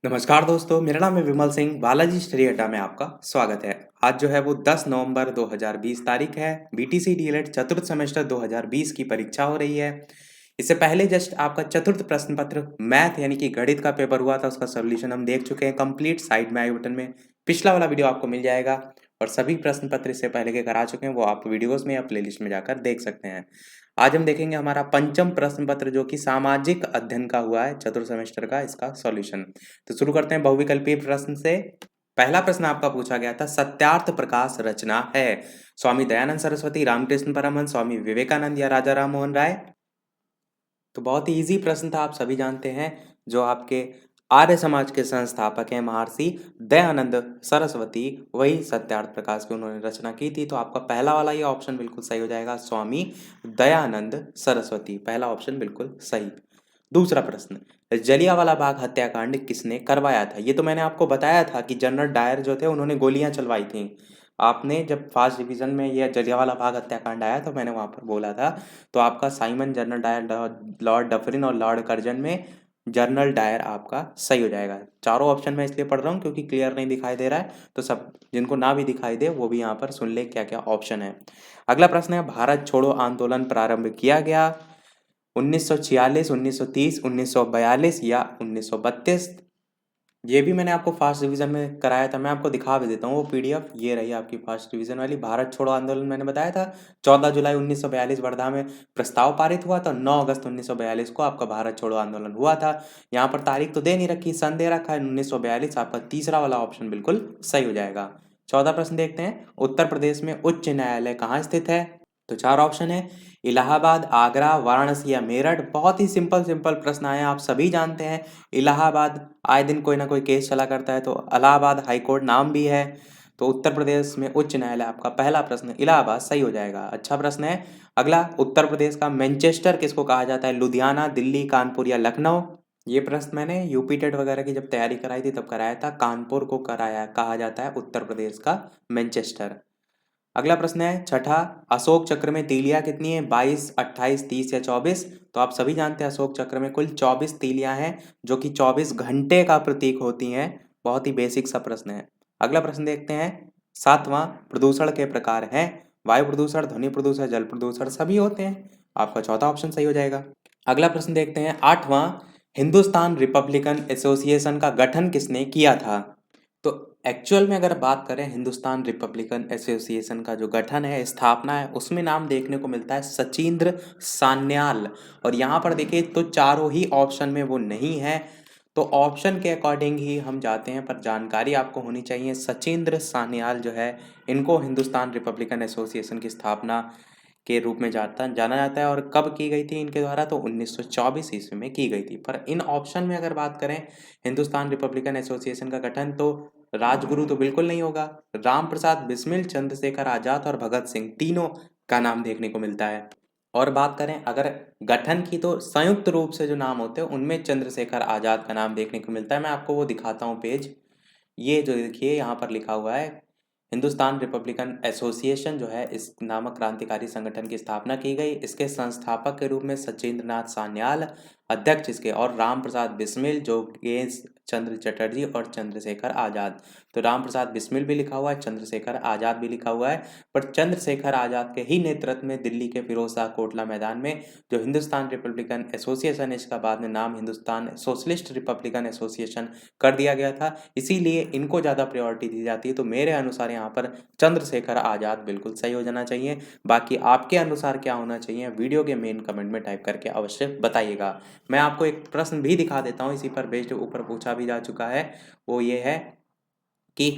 नमस्कार दोस्तों, मेरा नाम है विमल सिंह। बालाजी स्टडी अड्डा में आपका स्वागत है। आज जो है वो 10 नवंबर 2020 तारीख है। बीटीसी डीएलएड चतुर्थ सेमेस्टर 2020 की परीक्षा हो रही है। इससे पहले जस्ट आपका चतुर्थ प्रश्न पत्र मैथ यानी कि गणित का पेपर हुआ था, उसका सोल्यूशन हम देख चुके हैं कंप्लीट। साइड में आई बटन में पिछला वाला वीडियो आपको मिल जाएगा और सभी प्रश्न पत्र इससे पहले के करा चुके हैं, वो आप वीडियोस में या प्लेलिस्ट में जाकर देख सकते हैं। आज हम देखेंगे हमारा पंचम प्रश्न पत्र जो कि सामाजिक अध्ययन का हुआ है, चतुर्थ सेमेस्टर का, इसका सॉल्यूशन। तो शुरू करते हैं बहुविकल्पीय प्रश्न से। पहला प्रश्न आपका पूछा गया था, सत्यार्थ प्रकाश रचना है स्वामी दयानंद सरस्वती, रामकृष्ण परमहंस, स्वामी विवेकानंद या राजा राम मोहन राय। तो बहुत ही इजी प्रश्न था, आप सभी जानते हैं। जो आपके आर्य समाज के संस्थापक हैं महर्षि दयानंद सरस्वती, वही सत्यार्थ प्रकाश की उन्होंने रचना की थी। तो आपका पहला वाला ये ऑप्शन बिल्कुल सही हो जाएगा, स्वामी दयानंद सरस्वती, पहला ऑप्शन बिल्कुल सही। दूसरा प्रश्न, जलियांवाला बाग हत्याकांड किसने करवाया था? ये तो मैंने आपको बताया था कि जनरल डायर जो थे उन्होंने गोलियां चलवाई थी। आपने जब फर्स्ट डिवीजन में ये जलियांवाला बाग हत्याकांड आया तो मैंने वहां पर बोला था। तो आपका Simon, General Dyer, Lord Dufferin और लॉर्ड कर्जन में जनरल डायर आपका सही हो जाएगा। चारों ऑप्शन मैं इसलिए पढ़ रहा हूँ क्योंकि क्लियर नहीं दिखाई दे रहा है, तो सब जिनको ना भी दिखाई दे वो भी यहाँ पर सुन ले क्या क्या ऑप्शन है। अगला प्रश्न है, भारत छोड़ो आंदोलन प्रारंभ किया गया 1946, 1930, 1942 या 1932? ये भी मैंने आपको फर्स्ट डिवीजन में कराया था, मैं आपको दिखा भी देता हूँ वो पीडीएफ। ये रही आपकी फर्स्ट डिवीजन वाली। भारत छोड़ो आंदोलन मैंने बताया था 14 जुलाई 1942 वर्धा में प्रस्ताव पारित हुआ था। 9 अगस्त 1942 को आपका भारत छोड़ो आंदोलन हुआ था। यहाँ पर तारीख तो दे नहीं रखी, सन दे रखा है 1942। आपका तीसरा वाला ऑप्शन बिल्कुल सही हो जाएगा। 14 प्रश्न देखते हैं, उत्तर प्रदेश में उच्च न्यायालय कहाँ स्थित है? तो चार ऑप्शन है, इलाहाबाद, आगरा, वाराणसी या मेरठ। बहुत ही सिंपल सिंपल प्रश्न आए, आप सभी जानते हैं। इलाहाबाद आए दिन कोई ना कोई केस चला करता है, तो इलाहाबाद हाईकोर्ट नाम भी है। तो उत्तर प्रदेश में उच्च न्यायालय, आपका पहला प्रश्न इलाहाबाद सही हो जाएगा। अच्छा प्रश्न है अगला, उत्तर प्रदेश का मैनचेस्टर किसको कहा जाता है? लुधियाना, दिल्ली, कानपुर या लखनऊ? ये प्रश्न मैंने यूपी टेट वगैरह की जब तैयारी कराई थी तब कराया था। कानपुर को कराया कहा जाता है उत्तर प्रदेश का मैनचेस्टर। अगला प्रश्न है छठा, अशोक चक्र में तीलियां कितनी है? 22, 28, 30 या 24? तो आप सभी जानते हैं अशोक चक्र में कुल 24 तीलियां हैं जो कि 24 घंटे का प्रतीक होती हैं। बहुत ही बेसिक सा प्रश्न है। अगला प्रश्न देखते हैं, सातवां, प्रदूषण के प्रकार हैं वायु प्रदूषण, ध्वनि प्रदूषण, जल प्रदूषण, सभी होते हैं। आपका चौथा ऑप्शन सही हो जाएगा। अगला प्रश्न देखते हैं, आठवां, हिंदुस्तान रिपब्लिकन एसोसिएशन का गठन किसने किया था? तो एक्चुअल में अगर बात करें हिंदुस्तान रिपब्लिकन एसोसिएशन का जो गठन है, स्थापना है, उसमें नाम देखने को मिलता है सचिंद्र सान्याल। और यहाँ पर देखिए तो चारों ही ऑप्शन में वो नहीं है, तो ऑप्शन के अकॉर्डिंग ही हम जाते हैं, पर जानकारी आपको होनी चाहिए। सचिंद्र सान्याल जो है, इनको हिंदुस्तान रिपब्लिकन एसोसिएशन की स्थापना के रूप में जाना जाता है। और कब की गई थी इनके द्वारा? तो 1924 ईस्वी में की गई थी। पर इन ऑप्शन में अगर बात करें हिंदुस्तान रिपब्लिकन एसोसिएशन का गठन, तो राजगुरु तो बिल्कुल नहीं होगा। राम प्रसाद बिस्मिल, चंद्रशेखर आजाद और भगत सिंह, तीनों का नाम देखने को मिलता है। और बात करें अगर गठन की, तो संयुक्त रूप से जो नाम होते हैं उनमें चंद्रशेखर आजाद का नाम देखने को मिलता है। मैं आपको वो दिखाता हूँ पेज। ये जो देखिए यहाँ पर लिखा हुआ है, हिंदुस्तान रिपब्लिकन एसोसिएशन जो है, इस नामक क्रांतिकारी संगठन की स्थापना की गई। इसके संस्थापक के रूप में सचिंद्र नाथ सान्याल, अध्यक्ष इसके, और राम प्रसाद बिस्मिल, जोगेश चंद्र चटर्जी और चंद्रशेखर आजाद। तो राम प्रसाद बिस्मिल भी लिखा हुआ है, चंद्रशेखर आजाद भी लिखा हुआ है। पर चंद्रशेखर आजाद के ही नेतृत्व में दिल्ली के फिरोज शाह कोटला मैदान में जो हिंदुस्तान रिपब्लिकन एसोसिएशन है, इसका बाद में नाम हिंदुस्तान सोशलिस्ट रिपब्लिकन एसोसिएशन कर दिया गया था। इसीलिए इनको ज़्यादा प्रायोरिटी दी जाती है। तो मेरे अनुसार यहाँ पर चंद्रशेखर आजाद बिल्कुल सही हो जाना चाहिए। बाकी आपके अनुसार क्या होना चाहिए, वीडियो के मेन कमेंट में टाइप करके अवश्य बताइएगा। मैं आपको एक प्रश्न भी दिखा देता हूँ, इसी पर बेस्ड ऊपर पूछा भी जा चुका है। वो ये है कि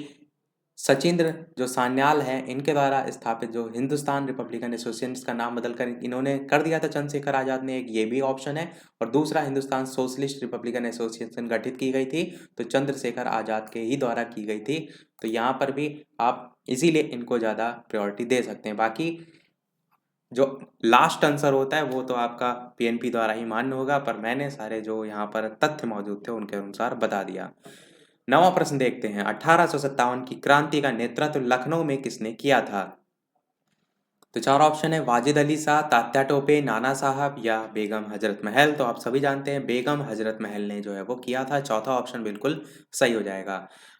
सचिंद्र जो सान्याल हैं, इनके द्वारा स्थापित जो हिंदुस्तान रिपब्लिकन एसोसिएशन, इसका नाम बदलकर इन्होंने कर दिया था चंद्रशेखर आजाद ने, एक ये भी ऑप्शन है। और दूसरा, हिंदुस्तान सोशलिस्ट रिपब्लिकन एसोसिएशन गठित की गई थी तो चंद्रशेखर आजाद के ही द्वारा की गई थी। तो यहाँ पर भी आप इसीलिए इनको ज़्यादा प्रायोरिटी दे सकते हैं। बाकी जो लास्ट आंसर होता है वो तो आपका पीएनपी द्वारा ही मान्य होगा, पर मैंने सारे जो यहाँ पर तथ्य मौजूद थे उनके अनुसार बता दिया। नवा प्रश्न देखते हैं, 1857 की क्रांति का नेतृत्व लखनऊ में किसने किया था? तो चार ऑप्शन है वाजिद अली शाह, तात्या टोपे, नाना साहब या बेगम हजरत महल। तो आप सभी जानते हैं बेगम हजरत महल ने जो है वो किया था। चौथा ऑप्शन बिल्कुल सही हो जाएगा।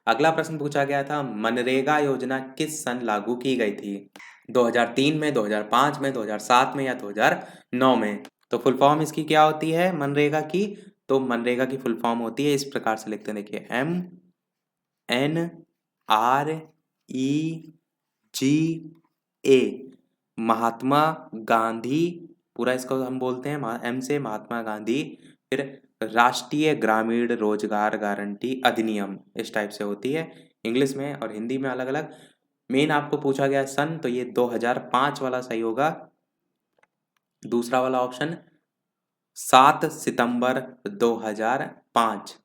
अगला प्रश्न पूछा गया था मनरेगा योजना किस सन लागू की गई थी? 2003 में, 2005 में, 2007 में या 2009 में? तो फुल फॉर्म इसकी क्या होती है मनरेगा की? तो मनरेगा की फुल फॉर्म होती है, इस प्रकार से लिखते हैं, देखिए MNREGA। महात्मा गांधी, पूरा इसको हम बोलते हैं एम से महात्मा गांधी, फिर राष्ट्रीय ग्रामीण रोजगार गारंटी अधिनियम, इस टाइप से होती है इंग्लिश में और हिंदी में अलग अलग। मेन आपको पूछा गया सन, तो ये 2005 वाला सही होगा। दूसरा वाला ऑप्शन 7 सितंबर 2005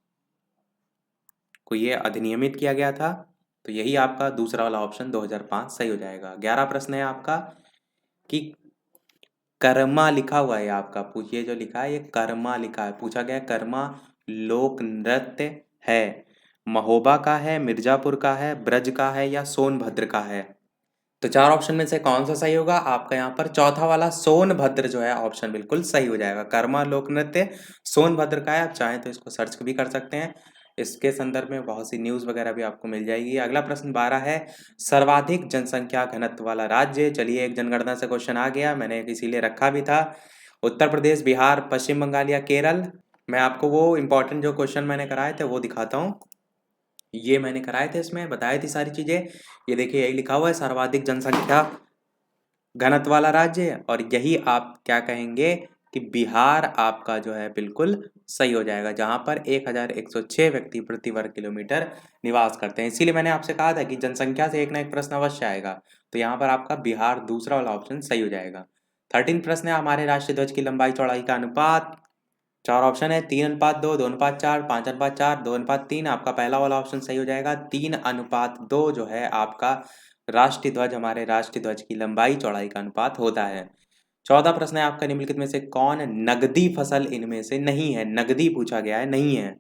को ये अधिनियमित किया गया था। तो यही आपका दूसरा वाला ऑप्शन 2005 सही हो जाएगा। 11 प्रश्न है आपका कि कर्मा लिखा हुआ है आपका, पूछिए जो लिखा है ये कर्मा लिखा है, पूछा गया कर्मा लोक नृत्य है, महोबा का है, मिर्जापुर का है, ब्रज का है या सोनभद्र का है? तो चार ऑप्शन में से कौन सा सही होगा? आपका यहाँ पर चौथा वाला सोनभद्र जो है ऑप्शन बिल्कुल सही हो जाएगा। कर्मा लोक नृत्य सोनभद्र का है। आप चाहें तो इसको सर्च भी कर सकते हैं, इसके संदर्भ में बहुत सी न्यूज़ वगैरह भी आपको मिल जाएगी। अगला प्रश्न 12 है सर्वाधिक जनसंख्या घनत्व वाला राज्य। चलिए एक जनगणना से क्वेश्चन आ गया, मैंने इसीलिए रखा भी था। उत्तर प्रदेश, बिहार, पश्चिम बंगाल या केरल? मैं आपको वो इंपॉर्टेंट जो क्वेश्चन मैंने कराए थे वो दिखाता हूँ। ये मैंने कराए थे, इसमें बताई थी सारी चीजें। ये देखिए यही लिखा हुआ है सर्वाधिक जनसंख्या घनत्व वाला राज्य, और यही आप क्या कहेंगे कि बिहार आपका जो है बिल्कुल सही हो जाएगा, जहां पर 1106 व्यक्ति प्रति वर्ग किलोमीटर निवास करते हैं। इसीलिए मैंने आपसे कहा था कि जनसंख्या से एक ना एक प्रश्न अवश्य आएगा। तो यहाँ पर आपका बिहार दूसरा वाला ऑप्शन सही हो जाएगा। 13 प्रश्न है हमारे राष्ट्रीय ध्वज की लंबाई चौड़ाई का अनुपात। चार ऑप्शन है 3:2, 2:4, 5:4, 2:3। आपका पहला वाला ऑप्शन सही हो जाएगा। 3:2 जो है आपका राष्ट्रीय ध्वज, हमारे राष्ट्रीय ध्वज की लंबाई चौड़ाई का अनुपात होता है। 14 प्रश्न है आपका निम्नलिखित में से कौन नगदी फसल इनमें से नहीं है? नगदी पूछा गया है, नहीं है।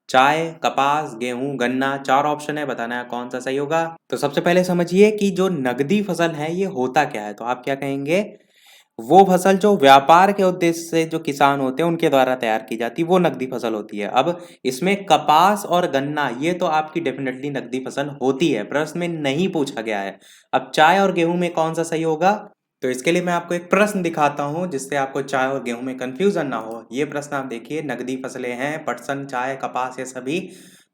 चाय, कपास, गेहूं, गन्ना। चार ऑप्शन है, बताना है कौन सा सही होगा। तो सबसे पहले समझिए कि जो नगदी फसल है ये होता क्या है। तो आप क्या कहेंगे, वो फसल जो व्यापार के उद्देश्य से जो किसान होते हैं उनके द्वारा तैयार की जाती है वो नकदी फसल होती है। अब इसमें कपास और गन्ना ये तो आपकी डेफिनेटली नकदी फसल होती है, प्रश्न में नहीं पूछा गया है। अब चाय और गेहूं में कौन सा सही होगा? तो इसके लिए मैं आपको एक प्रश्न दिखाता हूं जिससे आपको चाय और गेहूं में कंफ्यूजन ना हो। ये प्रश्न आप देखिए, नकदी फसलें हैं पटसन, चाय, कपास, ये सभी।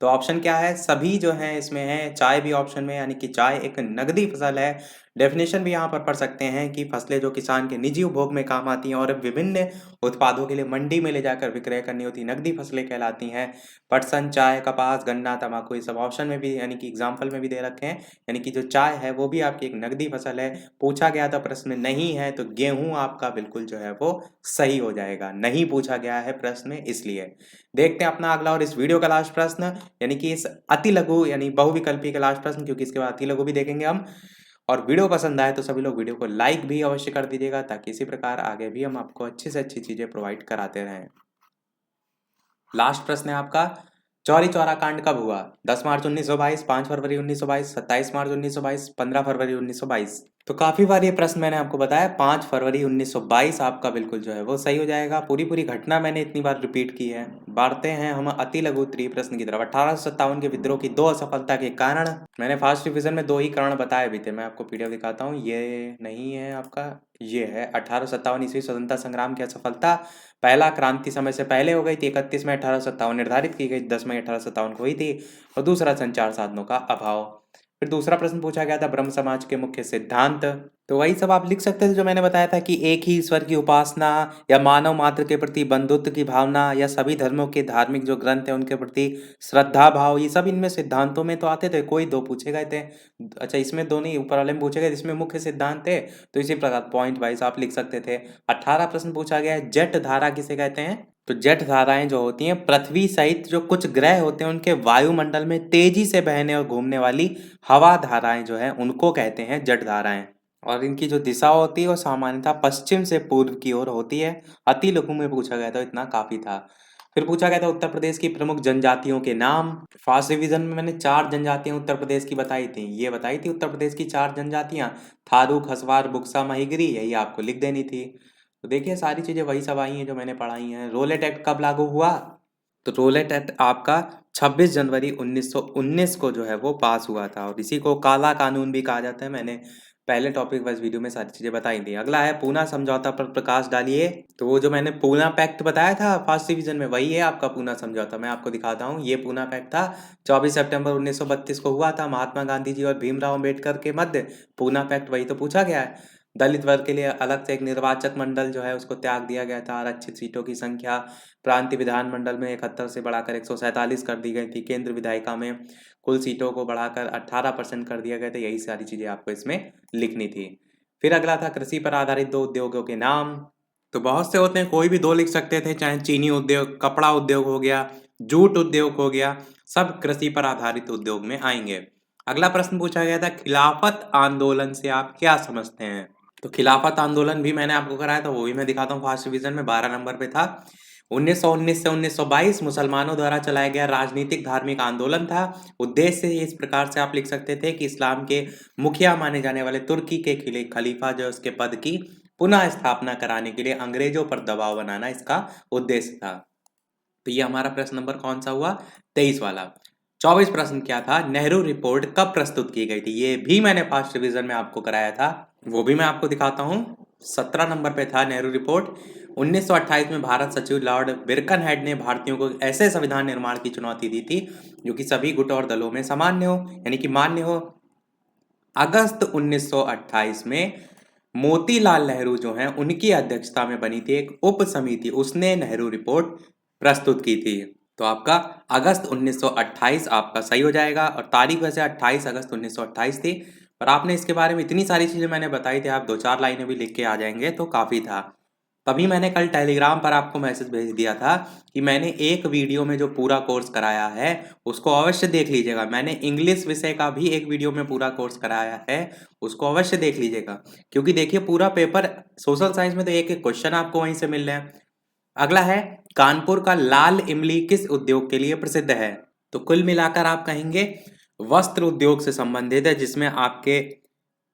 तो ऑप्शन क्या है? सभी जो है इसमें है, चाय भी ऑप्शन में, यानी कि चाय एक नकदी फसल है। डेफिनेशन भी यहाँ पर पढ़ सकते हैं कि फसलें जो किसान के निजी उपभोग में काम आती हैं और विभिन्न उत्पादों के लिए मंडी में ले जाकर विक्रय करनी होती, नकदी फसलें कहलाती हैं। पटसन, चाय, कपास, गन्ना, तंबाकू, ये सब ऑप्शन में भी यानी कि एग्जाम्पल में भी दे रखे हैं। यानी कि जो चाय है वो भी आपकी एक नकदी फसल है। पूछा गया था प्रश्न में नहीं है, तो गेहूं आपका बिल्कुल जो है वो सही हो जाएगा। नहीं पूछा गया है प्रश्न में, इसलिए। देखते हैं अपना अगला और इस वीडियो का लास्ट प्रश्न, यानी कि इस अति लघु यानी बहुविकल्पी का लास्ट प्रश्न, क्योंकि इसके बाद अति लघु भी देखेंगे हम। और वीडियो पसंद आए तो सभी लोग वीडियो को लाइक भी अवश्य कर दीजिएगा, ताकि इसी प्रकार आगे भी हम आपको अच्छी से अच्छी चीजें प्रोवाइड कराते रहें। लास्ट प्रश्न है आपका, चौरी चौरा कांड कब हुआ? 10 मार्च 1922, 5 फरवरी 1922, 27 मार्च 1922, 15 फरवरी 1922। तो काफी बार ये प्रश्न मैंने आपको बताया, 5 फरवरी 1922 आपका बिल्कुल जो है वो सही हो जाएगा। पूरी पूरी घटना मैंने इतनी बार रिपीट की है। बढ़ते हैं हम अति लघु उत्तरीय प्रश्न की तरफ। 1857 के विद्रोह की 2 असफलता के कारण। मैंने फास्ट रिविजन में 2 ही कारण बताए भी थे, मैं आपको पीडीएफ दिखाता हूँ। ये नहीं है आपका, ये है 1857 ईस्वी स्वतंत्रता संग्राम की असफलता। पहला क्रांति समय से पहले हो गई थी, 31 मई 1857 निर्धारित की गई, 10 मई 1857 को हुई थी। और दूसरा संचार साधनों का अभाव। फिर दूसरा प्रश्न पूछा गया था ब्रह्म समाज के मुख्य सिद्धांत। तो वही सब आप लिख सकते थे जो मैंने बताया था, कि एक ही ईश्वर की उपासना, या मानव मात्र के प्रति बंधुत्व की भावना, या सभी धर्मों के धार्मिक जो ग्रंथ है उनके प्रति श्रद्धा भाव, ये सब इनमें सिद्धांतों में तो आते थे। कोई 2 पूछे गए थे, अच्छा इसमें 2 नहीं, ऊपर वाले में पूछे गए, इसमें मुख्य सिद्धांत थे। तो इसी प्रकार पॉइंट वाइज आप लिख सकते थे। 18 प्रश्न पूछा गया है जेट धारा किसे कहते हैं? तो जेट धाराएं जो होती हैं, पृथ्वी सहित जो कुछ ग्रह होते हैं उनके वायुमंडल में तेजी से बहने और घूमने वाली हवा धाराएं जो है उनको कहते हैं जेट धाराएं। और इनकी जो दिशा होती है वो सामान्यतः पश्चिम से पूर्व की ओर होती है। अति लघु में पूछा गया था, इतना काफी था। फिर पूछा गया था उत्तर प्रदेश की प्रमुख जनजातियों के नाम। फर्स्ट रिवीजन में मैंने 4 जनजातियां उत्तर प्रदेश की बताई थी। ये बताई थी उत्तर प्रदेश की 4 जनजातियां, थारू, खसवार, बुक्सा, महिगरी, यही आपको लिख देनी थी। तो देखिए सारी चीजें वही सब आई हैं जो मैंने पढ़ाई हैं। रोलेट एक्ट कब लागू हुआ? तो रोलेट एक्ट आपका 26 जनवरी 1919 को जो है वो पास हुआ था, और इसी को काला कानून भी कहा जाता है। मैंने पहले टॉपिक वाइज वीडियो में सारी चीजें बताई थी। अगला है पूना समझौता पर प्रकाश डालिए। तो वो जो मैंने पूना पैक्ट बताया था फर्स्ट डिवीजन में, वही है आपका पूना समझौता। मैं आपको दिखाता हूँ। ये पूना पैक्ट था, 24 सितंबर 1932 को हुआ था। महात्मा गांधी जी और भीमराव अम्बेडकर के मध्य पूना पैक्ट, वही तो पूछा गया है। दलित वर्ग के लिए अलग से एक निर्वाचक मंडल जो है उसको त्याग दिया गया था। आरक्षित सीटों की संख्या प्रांतीय विधानमंडल में 71 से बढ़ाकर 147 कर दी गई थी। केंद्र विधायिका में कुल सीटों को बढ़ाकर 18% कर दिया गया था। यही सारी चीजें आपको इसमें लिखनी थी। फिर अगला था कृषि पर आधारित 2 उद्योगों के नाम। तो बहुत से होते हैं, कोई भी 2 लिख सकते थे, चाहे चीनी उद्योग, कपड़ा उद्योग हो गया, जूट उद्योग हो गया, सब कृषि पर आधारित उद्योग में आएंगे। अगला प्रश्न पूछा गया था खिलाफत आंदोलन से आप क्या समझते हैं? तो खिलाफत आंदोलन भी मैंने आपको कराया था, वो भी मैं दिखाता हूँ। फर्स्ट डिवीजन में 12 नंबर पे था। 1919 से 1922 मुसलमानों द्वारा चलाया गया राजनीतिक धार्मिक आंदोलन था। उद्देश्य इस प्रकार से आप लिख सकते थे कि इस्लाम के मुखिया माने जाने वाले तुर्की के खलीफा जो उसके पद की पुनः स्थापना कराने के लिए अंग्रेजों पर दबाव बनाना इसका उद्देश्य था। तो ये हमारा प्रश्न नंबर कौन सा हुआ? 23 वाला। 24 प्रश्न क्या था? नेहरू रिपोर्ट कब प्रस्तुत की गई थी? ये भी मैंने फर्स्ट डिवीजन में आपको कराया था, वो भी मैं आपको दिखाता हूँ। 17 नंबर पे था नेहरू रिपोर्ट। 1928 में भारत सचिव लॉर्ड बिरकनहेड ने भारतीयों को ऐसे संविधान निर्माण की चुनौती दी थी जो कि सभी गुट और दलों में सामान्य हो, यानी कि मान्य हो। अगस्त 1928 में मोतीलाल नेहरू जो हैं उनकी अध्यक्षता में बनी थी एक उप समिति, उसने नेहरू रिपोर्ट प्रस्तुत की थी। तो आपका अगस्त 1928 आपका सही हो जाएगा, और तारीख वैसे 28 अगस्त 1928 थी। पर आपने इसके बारे में इतनी सारी चीजें मैंने बताई थी, आप 2-4 लाइनें भी लिख के आ जाएंगे तो काफी था। तभी मैंने कल टेलीग्राम पर आपको मैसेज भेज दिया था कि मैंने एक वीडियो में जो पूरा कोर्स कराया है उसको अवश्य देख लीजिएगा। मैंने इंग्लिश विषय का भी एक वीडियो में पूरा कोर्स कराया है, उसको अवश्य देख लीजिएगा। क्योंकि देखिए पूरा पेपर सोशल साइंस में तो एक एक क्वेश्चन आपको वहीं से मिल रहे हैं। अगला है कानपुर का लाल इमली किस उद्योग के लिए प्रसिद्ध है? तो कुल मिलाकर आप कहेंगे वस्त्र उद्योग से संबंधित है, जिसमें आपके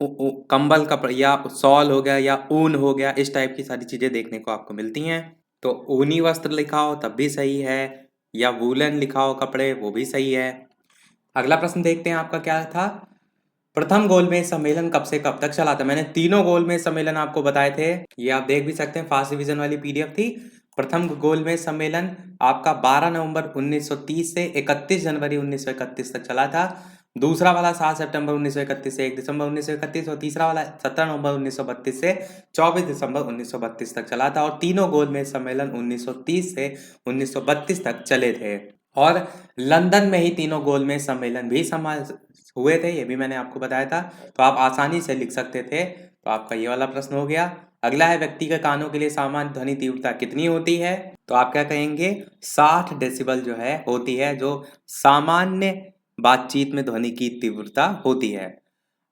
कंबल का या शॉल हो गया या ऊन हो गया, इस टाइप की सारी चीजें देखने को आपको मिलती हैं। तो ऊनी वस्त्र लिखा हो तब भी सही है, या वूलन लिखा हो कपड़े, वो भी सही है। अगला प्रश्न देखते हैं आपका क्या था। प्रथम गोलमेज सम्मेलन कब से कब तक चला था? मैंने तीनों गोलमेज सम्मेलन आपको बताए थे, ये आप देख भी सकते हैं, फर्स्ट डिवीजन वाली पीडीएफ थी। प्रथम गोलमेज सम्मेलन आपका 12 नवंबर 1930 से 31 जनवरी 1931 तक चला था। दूसरा वाला 7 सितंबर 1931 से 1 दिसंबर 1931, और तीसरा वाला 17 नवंबर 1932 से 24 दिसंबर 1932 तक चला था। और तीनों गोलमेज सम्मेलन 1930 से 1932 तक चले थे। और लंदन में ही तीनों गोलमेज सम्मेलन भी हुए थे, ये भी मैंने आपको बताया था। तो आप आसानी से लिख सकते थे। तो आपका ये वाला प्रश्न हो गया। अगला है व्यक्ति के कानों के लिए सामान्य ध्वनि तीव्रता कितनी होती है? तो आप क्या कहेंगे? 60 डेसिबल जो है होती है, जो सामान्य बातचीत में ध्वनि की तीव्रता होती है।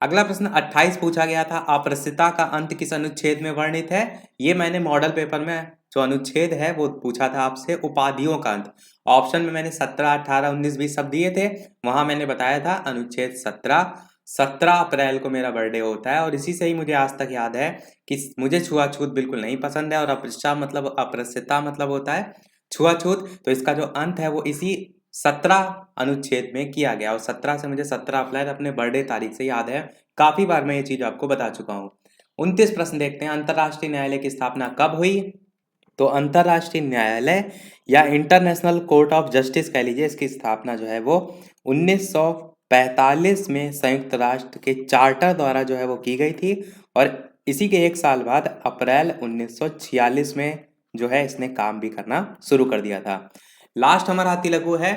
अगला प्रश्न 28 पूछा गया था, अप्रस्तुतता का अंत किस अनुच्छेद में वर्णित है? ये मैंने मॉडल पेपर में जो अनुच्छेद है वो पूछा था आपसे, उपाधियों का अंत। ऑप्शन में मैंने 17, 18, 19, 20 सब दिए थे, वहां मैंने बताया था अनुच्छेद 17। 17 अप्रैल को मेरा बर्थडे होता है, और इसी से ही मुझे आज तक याद है कि मुझे छुआछूत बिल्कुल नहीं पसंद है, और अप्रस्तुतता मतलब होता है छुआछूत। तो इसका जो अंत है वो इसी 17 अनुच्छेद में किया गया, और 17 से मुझे 17 अप्रैल अपने बर्थडे तारीख से याद है। काफी बार मैं ये चीज आपको बता चुका हूँ। 29 प्रश्न देखते हैं, अंतरराष्ट्रीय न्यायालय की स्थापना कब हुई? तो अंतरराष्ट्रीय न्यायालय या इंटरनेशनल कोर्ट ऑफ जस्टिस कह लीजिए, इसकी स्थापना जो है वो 1945 में संयुक्त राष्ट्र के चार्टर द्वारा जो है वो की गई थी, और इसी के 1 साल बाद अप्रैल 1946 में जो है इसने काम भी करना शुरू कर दिया था। लास्ट हमारा अति लघु है,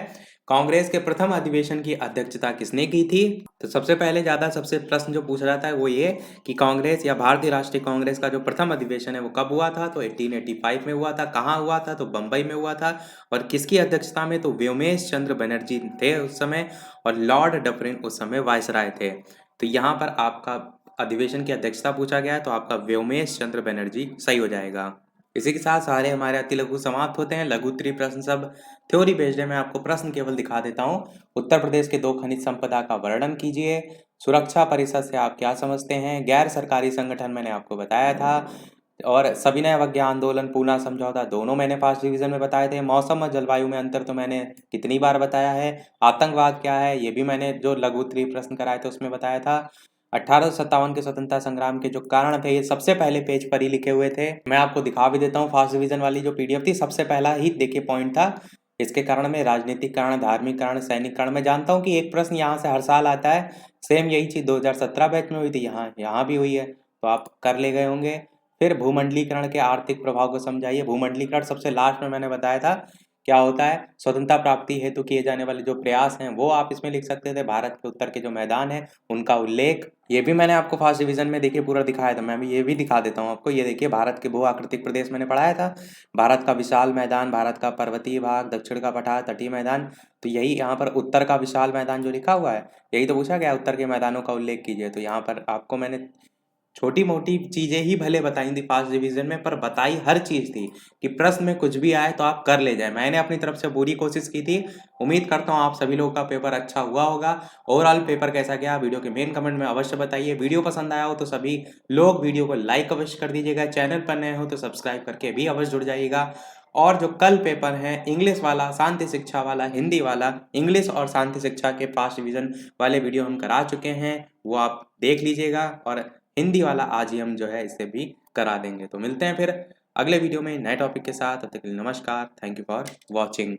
कांग्रेस के प्रथम अधिवेशन की अध्यक्षता किसने की थी? तो सबसे पहले सबसे प्रश्न जो पूछा जाता है वो ये कि कांग्रेस या भारतीय राष्ट्रीय कांग्रेस का जो प्रथम अधिवेशन है वो कब हुआ था? तो 1885 में हुआ था। कहाँ हुआ था? तो बंबई में हुआ था। और किसकी अध्यक्षता में? तो व्योमेश चंद्र बनर्जी थे उस समय, और लॉर्ड डफरिन उस समय वायसराय थे। तो यहाँ पर आपका अधिवेशन की अध्यक्षता पूछा गया है, तो आपका व्योमेश चंद्र बनर्जी सही हो जाएगा। इसी के साथ सारे हमारे अति लघु समाप्त होते हैं। लघु उत्तरीय प्रश्न सब थ्योरी बेस्ड है। मैं आपको प्रश्न केवल दिखा देता हूँ। उत्तर प्रदेश के 2 खनिज संपदा का वर्णन कीजिए। सुरक्षा परिषद से आप क्या समझते हैं? गैर सरकारी संगठन मैंने आपको बताया था। और सविनय अवज्ञा आंदोलन, पूना समझौता दोनों मैंने फर्स्ट डिवीजन में बताए थे। मौसम और जलवायु में अंतर तो मैंने कितनी बार बताया है। आतंकवाद क्या है ये भी मैंने जो लघु उत्तरीय प्रश्न कराए थे उसमें बताया था। 1857 के स्वतंत्रता संग्राम के जो कारण थे ये सबसे पहले पेज पर ही लिखे हुए थे। मैं आपको दिखा भी देता हूँ। फर्स्ट डिवीजन वाली जो पीडीएफ थी सबसे पहला ही देखिए पॉइंट था। इसके कारण में राजनीतिक कारण, धार्मिक कारण, सैनिक कारण। मैं जानता हूँ कि एक प्रश्न यहाँ से हर साल आता है। सेम यही चीज 2017 बैच में हुई थी, यहाँ भी हुई है, तो आप कर ले गए होंगे। फिर भूमंडलीकरण के आर्थिक प्रभाव को समझाइए। भूमंडलीकरण सबसे लास्ट में मैंने बताया था क्या होता है। स्वतंत्रता प्राप्ति हेतु किए जाने वाले जो प्रयास हैं वो आप इसमें लिख सकते थे। भारत के उत्तर के जो मैदान है उनका उल्लेख, ये भी मैंने आपको फर्स्ट डिवीजन में देखिए पूरा दिखाया था। मैं भी ये भी दिखा देता हूँ आपको। ये देखिए भारत के भू आकृतिक प्रदेश मैंने पढ़ाया था। भारत का विशाल मैदान, भारत का पर्वतीय भाग, दक्षिण का पठार, तटीय मैदान। तो यही यहाँ पर उत्तर का विशाल मैदान जो लिखा हुआ है यही तो पूछा गया, उत्तर के मैदानों का उल्लेख कीजिए। तो यहाँ पर आपको मैंने छोटी मोटी चीजें ही भले बताई थी फर्स्ट डिवीजन में, पर बताई हर चीज थी कि प्रश्न में कुछ भी आए तो आप कर ले जाए। मैंने अपनी तरफ से पूरी कोशिश की थी। उम्मीद करता हूँ आप सभी लोगों का पेपर अच्छा हुआ होगा। ओवरऑल पेपर कैसा गया वीडियो के मेन कमेंट में अवश्य बताइए। वीडियो पसंद आया हो तो सभी लोग वीडियो को लाइक अवश्य कर दीजिएगा। चैनल पर नए हो तो सब्सक्राइब करके भी अवश्य जुड़ जाइएगा। और जो कल पेपर है इंग्लिश वाला, शांति शिक्षा वाला, हिंदी वाला, इंग्लिश और शांति शिक्षा के फर्स्ट डिवीजन वाले वीडियो हम करा चुके हैं, वो आप देख लीजिएगा। और हिंदी वाला आज ही हम जो है इसे भी करा देंगे। तो मिलते हैं फिर अगले वीडियो में नए टॉपिक के साथ। तब तक के लिए नमस्कार। Thank you for watching.